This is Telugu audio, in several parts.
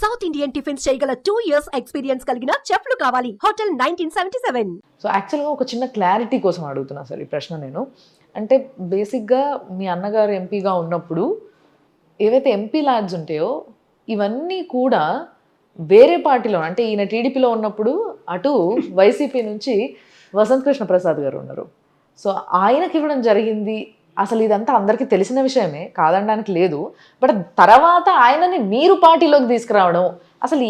సౌత్ ఇండియన్ టిఫిన్స్ చేయగల 2 years ఎక్స్పీరియన్స్ కలిగిన చెఫ్లు కావాలి. హోటల్ 1977. సో యాక్చువల్గా ఒక చిన్న క్లారిటీ కోసం అడుగుతున్నా సార్ ఈ ప్రశ్న నేను. అంటే బేసిక్గా మీ అన్నగారు ఎంపీగా ఉన్నప్పుడు ఏవైతే ఎంపీ ల్యాడ్స్ ఉంటాయో ఇవన్నీ కూడా వేరే పార్టీలో, అంటే ఈయన టీడీపీలో ఉన్నప్పుడు అటు వైసీపీ నుంచి వసంత్ కృష్ణ ప్రసాద్ గారు ఉన్నారు. సో ఆయనకి ఇవ్వడం జరిగింది. అసలు ఇదంతా అందరికీ తెలిసిన విషయమే, కాదనడానికి లేదు. బట్ తర్వాత ఆయనని మీరు పార్టీలోకి తీసుకురావడం, అసలు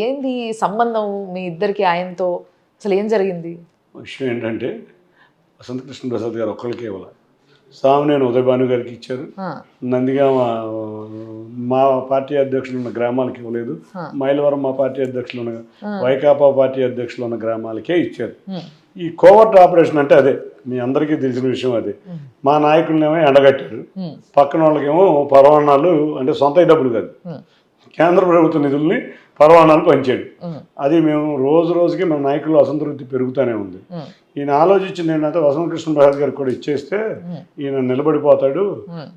ఏంది సంబంధం మీ ఇద్దరికి ఆయనతో, అసలు ఏం జరిగింది? విషయం ఏంటంటే వసంత కృష్ణ ప్రసాద్ గారు ఒక్కరికి ఇవ్వాలి, సామినేని ఉదయ భాను గారికి ఇచ్చారు, నందిగా మా పార్టీ అధ్యక్షులు ఉన్న గ్రామాలకి ఇవ్వలేదు, మైలవరం మా పార్టీ అధ్యక్షులు ఉన్న వైకాపా పార్టీ అధ్యక్షులు ఉన్న గ్రామాలకే ఇచ్చారు. ఈ కోవర్ట్ ఆపరేషన్ అంటే అదే, మీ అందరికీ తెలిసిన విషయం అదే. మా నాయకులనేమో ఎండగట్టారు, పక్కన వాళ్ళకేమో పరవాణాలు, అంటే సొంత డబ్బులు కాదు, కేంద్ర ప్రభుత్వ నిధుల్ని పరవాణాలు పంచాడు. అది మేము రోజుకి మన నాయకులు అసంతృప్తి పెరుగుతూనే ఉంది. ఈయన ఆలోచించింది ఏంటంటే వసంత కృష్ణ ప్రసాద్ గారికి కూడా ఇచ్చేస్తే ఈయన నిలబడిపోతాడు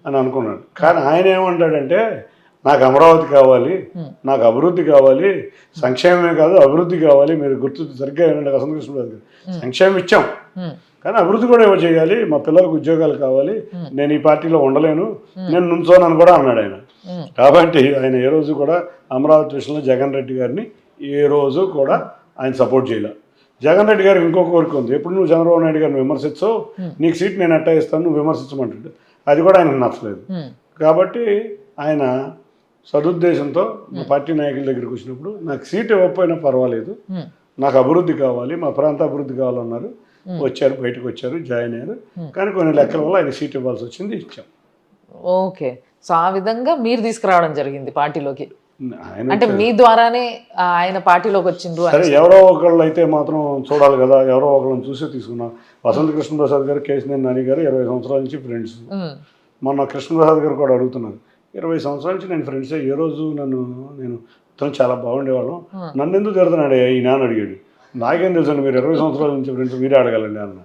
అని అనుకున్నాడు. కానీ ఆయన ఏమంటాడంటే నాకు అమరావతి కావాలి, నాకు అభివృద్ధి కావాలి, సంక్షేమమే కాదు అభివృద్ధి కావాలి. మీరు గుర్తు సరిగ్గా ఏంటంటే వసంత కృష్ణ ప్రసాద్ గారు సంక్షేమం ఇచ్చాం కానీ అభివృద్ధి కూడా ఏమో చేయాలి, మా పిల్లలకు ఉద్యోగాలు కావాలి, నేను ఈ పార్టీలో ఉండలేను, నేను నుంచోనని కూడా అన్నాడు ఆయన. కాబట్టి ఆయన ఏ రోజు కూడా అమరావతి విషయంలో జగన్ రెడ్డి గారిని ఏ రోజు కూడా ఆయన సపోర్ట్ చేయలే. జగన్ రెడ్డి గారికి ఇంకొక కోరిక ఉంది, ఎప్పుడు నువ్వు చంద్రబాబు నాయుడు గారిని విమర్శించవు, నీకు సీట్ నేను ఎట్టా ఇస్తాను, నువ్వు విమర్శించమంటాడు. అది కూడా ఆయనకు నచ్చలేదు. కాబట్టి ఆయన సదుద్దేశంతో మా పార్టీ నాయకుల దగ్గరికి వచ్చినప్పుడు నాకు సీట్ ఇవ్వకపోయినా పర్వాలేదు, నాకు అభివృద్ధి కావాలి, మా ప్రాంత అభివృద్ధి కావాలన్నారు. వచ్చారు, బయటకు వచ్చారు, జాయిన్ అయ్యారు. కానీ కొన్ని లెక్కల వల్ల ఆయన సీట్ ఇవ్వాల్సి వచ్చింది, ఇచ్చాం. ఓకే, సో ఆ విధంగా మీరు తీసుకురావడం జరిగింది పార్టీలోకి, అంటే మీ ద్వారానే ఆయన పార్టీలోకి వచ్చిండ్రు. సరే, ఎవరో ఒకళ్ళు అయితే మాత్రం చూడాలి కదా, ఎవరో ఒకళ్ళని చూసే తీసుకున్నాం. వసంత కృష్ణ ప్రసాద్ గారు, కేశినేని నాని గారు 20 సంవత్సరాల నుంచి ఫ్రెండ్స్. మొన్న కృష్ణప్రసాద్ గారు కూడా అడుగుతున్నారు, 20 సంవత్సరాల నుంచి నేను ఫ్రెండ్సే, ఏ రోజు నేను తను చాలా బాగుండేవాళ్ళం, నన్ను ఎందుకు తిడుతున్నాడు ఈయన అని అడిగాడు. నాకేం తెలుసండి, మీరు 20 సంవత్సరాల నుంచి ఫ్రెండ్స్, మీరే అడగాలండి అన్న.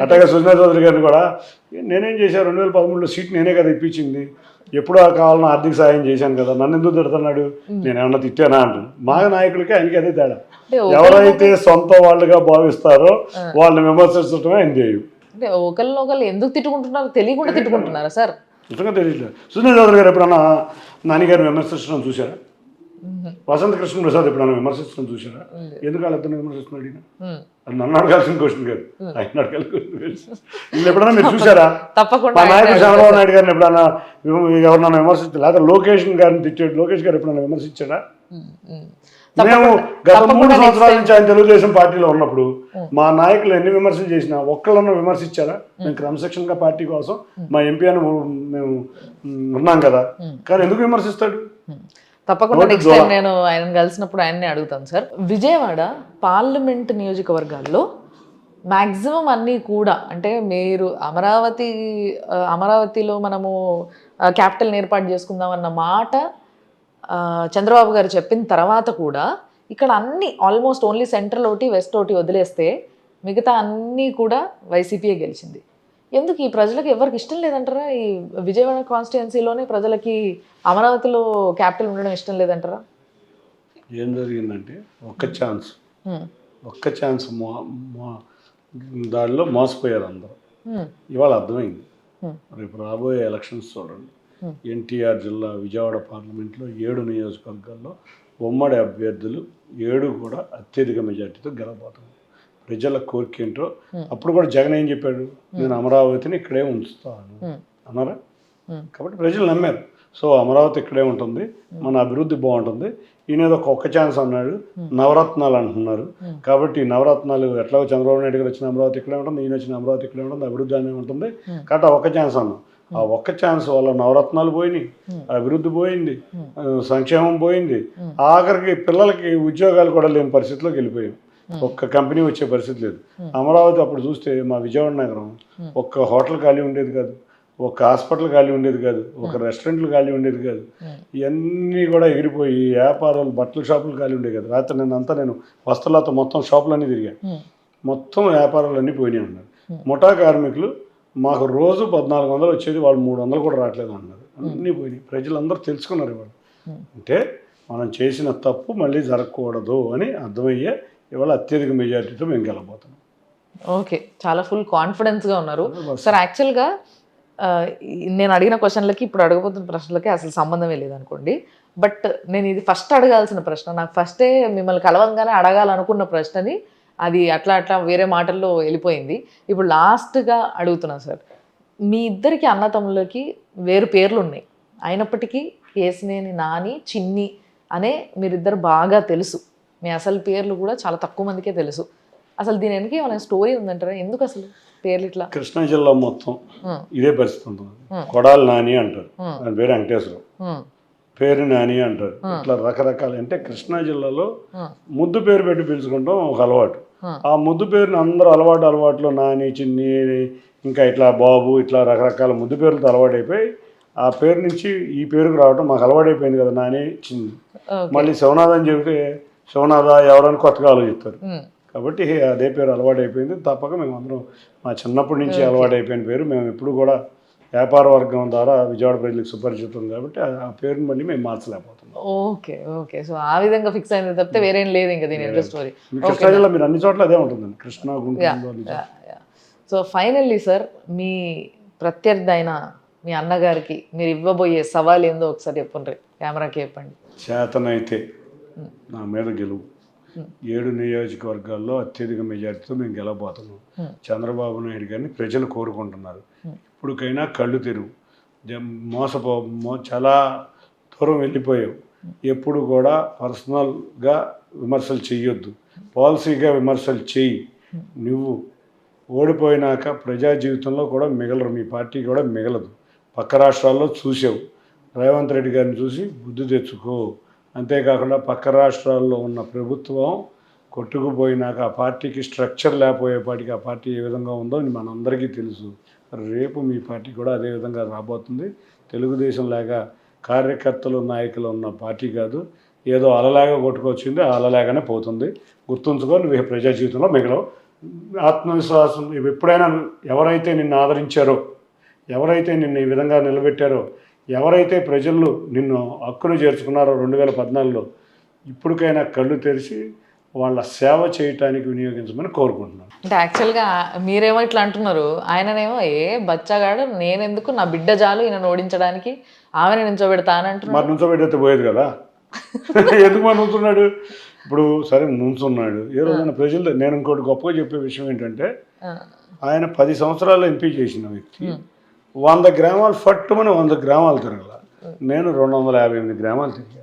అట్లాగే సుజనా చౌదరి గారిని కూడా నేనేం చేశాను, 2013లో సీట్ నేనే కదా ఇప్పించింది, ఎప్పుడూ కావాలన్నా ఆర్థిక సాయం చేశాను కదా, నన్ను ఎందుకు తిడుతున్నాడు, నేను ఏమన్నా తిట్టానా అంటాను. మా నాయకులకి ఆయనకి అదే తేడా, ఎవరైతే సొంత వాళ్ళుగా భావిస్తారో వాళ్ళని విమర్శించడమే ఆయన చేయు. అంటే ఒకళ్ళు ఎందుకు తిట్టుకుంటున్నారో తెలియకుండా తిట్టుకుంటున్నారా సార్? నిజంగా తెలియట్లేదు. సుజనా చౌదరి గారు ఎప్పుడన్నా నాన్నగారిని విమర్శించడం చూసారా? వసంత కృష్ణ ప్రసాద్ ఎప్పుడన్నా విమర్శించడం చూసారా? ఎందుకు వాళ్ళిద్దరిని విమర్శిస్తున్నాడు ఈయన? అది నన్ను అడగాల్సిన క్వశ్చన్ కాదు, ఆయన అడగాల్సిన క్వశ్చన్. వీళ్ళు ఎప్పుడన్నా మీరు చూసారా? మా నాయకుడు చంద్రబాబు నాయుడు గారిని ఎప్పుడన్నా ఎవరినన్నా విమర్శించారు? లేదా లోకేష్ గారిని తిట్టాడు, లోకేష్ గారు ఎప్పుడన్నా విమర్శించాడా? మేము గత 3 సంవత్సరాల నుంచి ఆయన తెలుగుదేశం పార్టీలో ఉన్నప్పుడు మా నాయకులు ఎన్ని విమర్శలు చేసినా ఒక్కళ్ళన్నా విమర్శించారా? మేము క్రమశిక్షణగా పార్టీ కోసం మా ఎంపీ అని మేము ఉన్నాం కదా, కానీ ఎందుకు విమర్శిస్తాడు? తప్పకుండా నెక్స్ట్ టైం నేను ఆయన కలిసినప్పుడు ఆయన్నే అడుగుతాను సార్. విజయవాడ పార్లమెంట్ నియోజకవర్గాల్లో మ్యాక్సిమం అన్నీ కూడా, అంటే మీరు అమరావతిలో మనము క్యాపిటల్ని ఏర్పాటు చేసుకుందాం అన్న మాట చంద్రబాబు గారు చెప్పిన తర్వాత కూడా ఇక్కడ అన్ని ఆల్మోస్ట్ ఓన్లీ సెంట్రల్ ఒకటి వెస్ట్ ఒకటి వదిలేస్తే మిగతా అన్నీ కూడా వైసీపీయే గెలిచింది. ఎందుకు ఈ ప్రజలకు ఎవరికి ఇష్టం లేదంటారా? ఈ విజయవాడ కాన్స్టిట్యుయెన్సీలోనే ప్రజలకి అమరావతిలో క్యాపిటల్ ఉండడం ఇష్టం లేదంటారా? ఏం జరిగిందంటే ఒక్క ఛాన్స్ దానిలో మోసపోయారు అందరూ. ఇవాళ అర్థమైంది. రేపు రాబోయే ఎలక్షన్స్ చూడండి, ఎన్టీఆర్ జిల్లా విజయవాడ పార్లమెంట్లో 7 నియోజకవర్గాల్లో ఉమ్మడి అభ్యర్థులు 7 కూడా అత్యధిక మెజార్టీతో గెలవబోతున్నారు. ప్రజల కోరిక ఏంటో అప్పుడు కూడా జగన్ ఏం చెప్పాడు, నేను అమరావతిని ఇక్కడే ఉంచుతాను అన్నారా? కాబట్టి ప్రజలు నమ్మారు. సో అమరావతి ఇక్కడే ఉంటుంది, మన అభివృద్ధి బాగుంటుంది. ఈయన ఏదో ఒక్క ఛాన్స్ అన్నాడు, నవరత్నాలు అంటున్నారు. కాబట్టి నవరత్నాలు ఎట్లాగో చంద్రబాబు నాయుడు గారు వచ్చిన అమరావతి ఇక్కడే ఉంటుంది, ఈయన వచ్చిన అమరావతి ఇక్కడే ఉంటుంది, అభివృద్ధి అనే ఉంటుంది. కాబట్టి ఒక్క ఛాన్స్ అన్నాం. ఆ ఒక్క ఛాన్స్ వల్ల నవరత్నాలు పోయినాయి, అభివృద్ధి పోయింది, సంక్షేమం పోయింది, ఆఖరికి పిల్లలకి ఉద్యోగాలు కూడా లేని పరిస్థితిలోకి వెళ్ళిపోయాం. ఒక్క కంపెనీ వచ్చే పరిస్థితి లేదు. అమరావతి అప్పుడు చూస్తే మా విజయవాడ నగరం ఒక్క హోటల్ ఖాళీ ఉండేది కాదు, ఒక హాస్పిటల్ ఖాళీ ఉండేది కాదు, ఒక రెస్టారెంట్లు ఖాళీ ఉండేది కాదు. ఇవన్నీ కూడా ఎగిరిపోయి వ్యాపారాలు, బట్టల షాపులు ఖాళీ ఉండేది కాదు. రాత్రి నేను వస్తువులతో మొత్తం షాపులన్నీ తిరిగాను, మొత్తం వ్యాపారాలు అన్నీ పోయినాయి అన్నారు. ముఠా కార్మికులు మాకు రోజు 1400 వచ్చేది, వాళ్ళు 300 కూడా రావట్లేదు అన్నారు. అన్నీ పోయినాయి. ప్రజలందరూ తెలుసుకున్నారు ఇవాళ. అంటే మనం చేసిన తప్పు మళ్ళీ జరగకూడదు అని అర్థమయ్యే ఇవాళ అత్యధిక మెజారిటీతో మేము గెలబోతున్నాం. ఓకే, చాలా ఫుల్ కాన్ఫిడెన్స్గా ఉన్నారు సార్. యాక్చువల్గా నేను అడిగిన క్వశ్చన్లకి ఇప్పుడు అడగబోతున్న ప్రశ్నలకి అసలు సంబంధమే లేదనుకోండి. బట్ నేను ఇది ఫస్ట్ అడగాల్సిన ప్రశ్న, నాకు ఫస్టే మిమ్మల్ని కలవంగానే అడగాలనుకున్న ప్రశ్నని అది అట్లా అట్లా వేరే మాటల్లో వెళ్ళిపోయింది. ఇప్పుడు లాస్ట్గా అడుగుతున్నాను సార్, మీ ఇద్దరికి అన్నతమ్ములకి వేరు పేర్లు ఉన్నాయి, అయినప్పటికీ కేసినేని నాని, చిన్ని అనే మీరిద్దరు బాగా తెలుసు. మీ అసలు పేర్లు కూడా చాలా తక్కువ మందికే తెలుసు. అసలు దీని వెనక ఏమైనా స్టోరీ ఉందంటారా? ఎందుకు అసలు పేర్లు ఇట్లా? కృష్ణా జిల్లా మొత్తం ఇదే పరిస్థితి ఉంటుంది. కొడాలి నాని అంటారు, ఆయన పేరు వెంకటేశ్వరరావు, పేరు నాని అంటారు. ఇట్లా రకరకాల, అంటే కృష్ణా జిల్లాలో ముద్దు పేరు పెట్టి పిలుచుకుంటాం ఒక అలవాటు. ఆ ముద్దు పేరుని అందరూ అలవాటులో నాని, చిన్ని, ఇంకా ఇట్లా బాబు, ఇట్లా రకరకాల ముద్దు పేర్లతో అలవాటైపోయి ఆ పేరు నుంచి ఈ పేరుకు రావడం మాకు అలవాటైపోయింది కదా, నాని, చిన్ని. మళ్ళీ శివనాథ్ అని చెబితే శివనాథ ఎవరని కొత్తగా ఆలోచిస్తారు. కాబట్టి అదే పేరు అలవాటైపోయింది. తప్పక మేము అందరం మా చిన్నప్పటి నుంచి అలవాటైపోయిన పేరు. మేము ఎప్పుడు కూడా వ్యాపార వర్గం ద్వారా విజయవాడ ప్రజలకు సుపరిచితం కాబట్టి ఆ పేరుని మళ్ళీ మేము మార్చలేకపోతున్నాం. ఓకే ఓకే, సో ఆ విధంగా ఫిక్స్ అయింది తప్పితే వేరేం లేదు ఇంకా దీని ఎండ్ స్టోరీ. కృష్ణా జిల్లా మీరు అన్ని చోట్ల అదే ఉంటుందండి, Krishna, Guntur. So finally sir, మీ ప్రత్యర్థి అయిన మీ అన్నగారికి మీరు ఇవ్వబోయే సవాల్ ఏందో ఒకసారి చెప్పండి, కెమెరాకి చెప్పండి. చేతనైతే నా మీద గెలువు. 7 నియోజకవర్గాల్లో అత్యధిక మెజార్టీతో మేము గెలవబోతున్నాం. చంద్రబాబు నాయుడు గారిని ప్రజలు కోరుకుంటున్నారు. ఇప్పటికైనా కళ్ళు తెరువు. చాలా దూరం వెళ్ళిపోయావు. ఎప్పుడు కూడా పర్సనల్గా విమర్శలు చెయ్యొద్దు, పాలసీగా విమర్శలు చెయ్యి. నువ్వు ఓడిపోయినాక ప్రజా జీవితంలో కూడా మిగలరు, మీ పార్టీ కూడా మిగలదు. పక్క రాష్ట్రాల్లో చూసావు, రేవంత్ రెడ్డి గారిని చూసి బుద్ధి తెచ్చుకో. అంతేకాకుండా పక్క రాష్ట్రాల్లో ఉన్న ప్రభుత్వం కొట్టుకుపోయినాక ఆ పార్టీకి స్ట్రక్చర్ లేకపోయేపాటికి ఆ పార్టీ ఏ విధంగా ఉందో మనందరికీ తెలుసు. రేపు మీ పార్టీ కూడా అదే విధంగా రాబోతుంది. తెలుగుదేశం లాగా కార్యకర్తలు, నాయకులు ఉన్న పార్టీ కాదు. ఏదో అలలాగా కొట్టుకొచ్చింది, ఆ అలలాగానే పోతుంది. గుర్తుంచుకో, నువ్వు ప్రజా జీవితంలో మిగలవు. ఆత్మవిశ్వాసం, ఎప్పుడైనా ఎవరైతే నిన్ను ఆదరించారో, ఎవరైతే నిన్ను ఈ విధంగా నిలబెట్టారో, ఎవరైతే ప్రజలు నిన్ను హక్కును చేర్చుకున్నారో 2014లో, ఇప్పటికైనా కళ్ళు తెరిచి వాళ్ళ సేవ చేయటానికి వినియోగించమని కోరుకుంటున్నాను. అంటే యాక్చువల్గా మీరేమో ఇట్లా అంటున్నారు, ఆయననేమో బచ్చగాడు, నేనెందుకు, నా బిడ్డ చాలు ఈయన ఓడించడానికి, ఆమెను నుంచోబెడతా అని అంటున్నారు. మరి నుంచోబెడితే పోయేది కదా, ఎందుకు మరి నుంచున్నాడు? ఇప్పుడు సరే నుంచున్నాడు, ఏ రోజైనా ప్రజలు. నేను ఇంకోటి గొప్పగా చెప్పే విషయం ఏంటంటే, ఆయన 10 సంవత్సరాలు ఎంపీ చేసిన వ్యక్తి 100 గ్రామాలు పట్టుమని 100 గ్రామాలు తిరగల. నేను 258 గ్రామాలు తిరిగాను.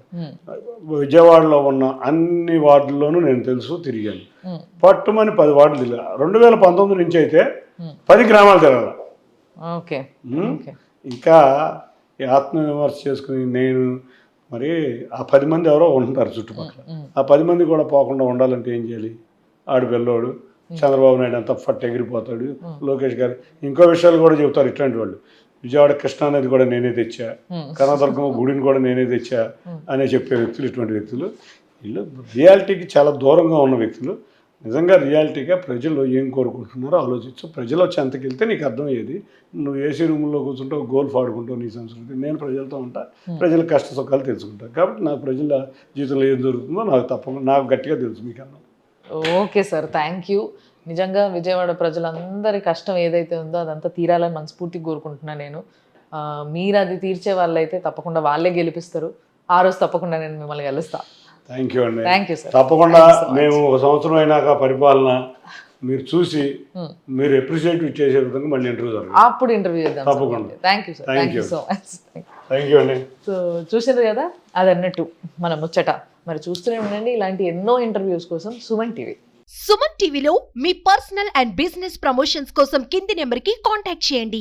విజయవాడలో ఉన్న అన్ని వార్డుల్లోనూ నేను తిరిగాను. పట్టుమని 10 వార్డులు తిరిగా. 2019 నుంచి అయితే 10 గ్రామాలు తిరగల. ఓకే, ఇంకా ఆత్మవిమర్శ చేసుకుని నేను మరి ఆ 10 మంది ఎవరో ఉంటారు చుట్టుపక్కల, ఆ 10 మంది కూడా పోకుండా ఉండాలంటే ఏం చేయాలి? ఆడు పిల్లోడు చంద్రబాబు నాయుడు అంతా ఫట్ ఎగిరిపోతాడు, లోకేష్ గారు ఇంకో విషయాలు కూడా చెబుతారు. ఇట్లాంటి వాళ్ళు విజయవాడ కృష్ణానది కూడా నేనే తెచ్చా, కనదుర్గం గుడిని కూడా నేనే తెచ్చా అనే చెప్పే వ్యక్తులు, ఇటువంటి వ్యక్తులు. వీళ్ళు రియాలిటీకి చాలా దూరంగా ఉన్న వ్యక్తులు. నిజంగా రియాలిటీగా ప్రజలు ఏం కోరుకుంటున్నారో ఆలోచించు. ప్రజలు వచ్చి అంతకెళ్తే నీకు అర్థమయ్యేది. నువ్వు ఏసీ రూమ్లో కూర్చుంటావు, గోల్ఫ్ ఆడుకుంటావు, నీ సంస్కృతి. నేను ప్రజలతో ఉంటా, ప్రజల కష్ట సుఖాలు తెలుసుకుంటా. కాబట్టి నాకు ప్రజల జీవితంలో ఏం జరుగుతుందో నాకు తప్పకుండా నాకు గట్టిగా తెలుసు మీకన్నా. Okay sir, thank you. నిజంగా విజయవాడ ప్రజలందరి కష్టం ఏదైతే ఉందో అదంతా తీరాలని మనస్ఫూర్తిగా కోరుకుంటున్నాను నేను. మీరు అది తీర్చే వాళ్ళైతే తప్పకుండా వాళ్ళే గెలిపిస్తారు. ఆ రోజు తప్పకుండా నేను మిమ్మల్ని కలుస్తాను. థ్యాంక్ యూ అండి. Thank you sir. తప్పకుండా మేము 1 సంవత్సరం అయినాక పరిపాలన మీరు చూసి మీరు అప్రిషియేట్ చేసే విధంగా మళ్ళీ ఇంటర్వ్యూ జరుగుతుంది. అప్పుడు ఇంటర్వ్యూ చేద్దాం. తప్పకుండా. Thank you sir, thank you so much. Thank you అండి. సో చూసారు కదా, అది అన్నట్టు మన ముచ్చట. మరి చూస్తూనే ఉండండి ఇలాంటి ఎన్నో ఇంటర్వ్యూస్ కోసం సుమన్ టీవీ. సుమన్ టీవీలో మీ పర్సనల్ అండ్ బిజినెస్ ప్రమోషన్స్ కోసం కింది నెంబర్కి కాంటాక్ట్ చేయండి.